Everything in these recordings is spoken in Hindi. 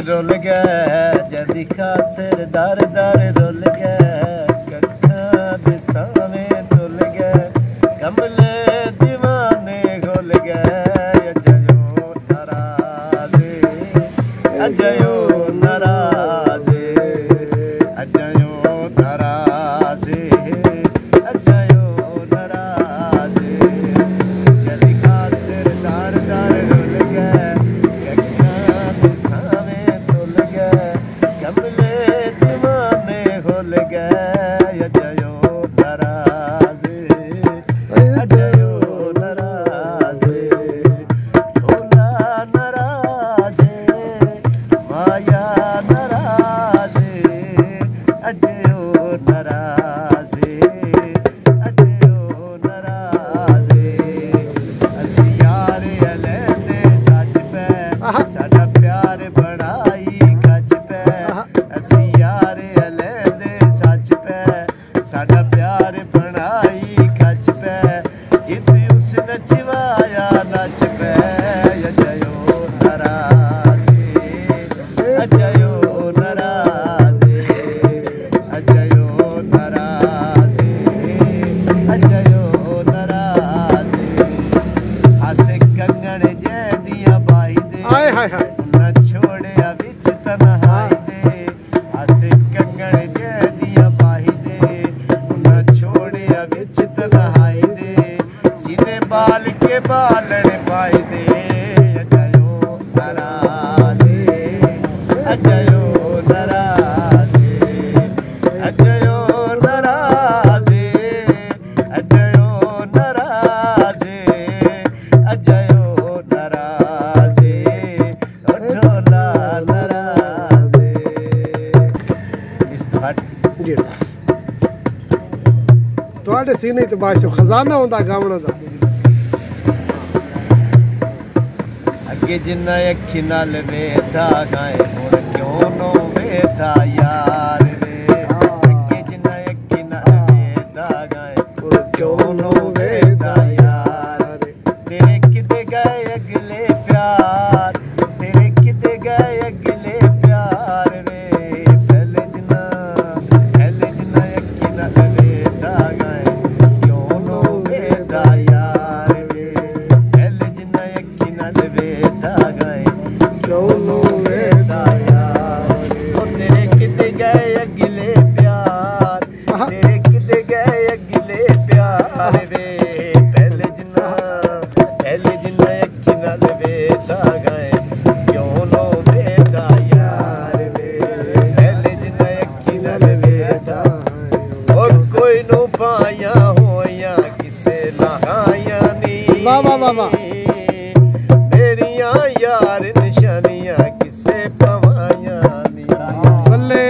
रुल गए जदी खातिर दर दर रुल गए कखा दे सावे तुल गए कमले दीवाने घुल गए अजयो नाराज़े अजयो नाराज़े अजयो नाराज़े अजयो नाराज़े जदी खातिर दर दर रुल गए कखा दे सावे तुल गए कमले दीवाने घुल गए अजयो नाराज़े अजयो नाराज़े ढोला नाराज़े माया नाराज़े अजयो नाराज़े अजयो नाराज़े असी यार अलैंदे सच पे साडा प्यार बनाई गज पे असी यार अलैंदे सच पे साडा प्यार बनाई गज पे जित उस नचवाया नच पे अजयो नाराज़े अजयो नाराज़े अजयो नाराज़े अजयो नाराज़े आसे कंगण जैदियां बाई दे हाय हाय हाय न छोड़िया विच तन्हाई दे आसे कंगण जैदियां बाई दे न छोड़िया विच तन्हाई दे सीने बाल के बालण पाई दे अजयो नाराज़े अजयो नाराज़े अजयो नाराज़े अजयो नाराज़े अजयो नाराज़े ढोला नाराज़े इस थट जी तुहाडे सीने च बाशो खजाना होंदा गावण दा अगे जिन्ना अखी नाल वेधा गाए हुण क्यों नो वेधा यार रे अगे जिन्ना अखी नाल वेधा गाए हुण क्यों नो वेधा यार रे तेरे किते गए अगले प्यार तेरे किते गए अगले प्यार रे पहले जिन्ना अखी नाल वेधा गाए क्यों नो वेधा यार रे पहले जिन्ना अखी नाल वेधा गाए क्यों नो वेधा यार ओ तेरे किते गए अगले प्यार तेरे किते गए अगले प्यार रे पहले जिन्ना अखी नाल वेधा गाए क्यों नो वेधा यार रे पहले जिन्ना अखी नाल वेधा और कोई नो पाया होया किसे लहाया नी वाह वाह वाह वाह मेरिया यार निशानियां किसे पवाया नी बल्ले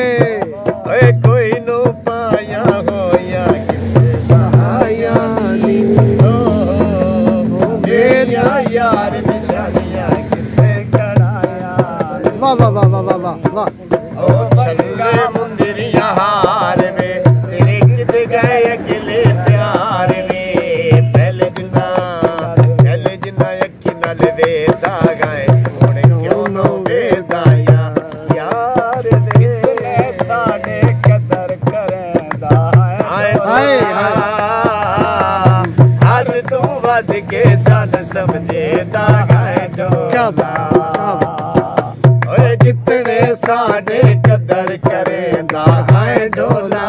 ओए कोई नो पाया होया किसे लहाया नी मेरिया यार निशानियां किसे कढ़ाया वाह वाह वाह वाह वाह वाह वाह ओ छल्ले मुंदरिया हार में तेरे किते गए अगले प्यार में पहले जिन्ना अखी नाल वेधा गाए हुण क्यों नो वेधा यार रे साडे कदर करदा है हाय अज तू वध के सन समझेदा गाए ढोला ओए जितने साडे कदर करेंदा है ढोला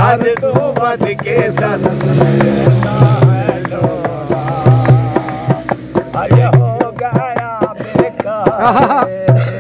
अज तू वध के सन समझेदा है ढोला अरे हो गया बेकार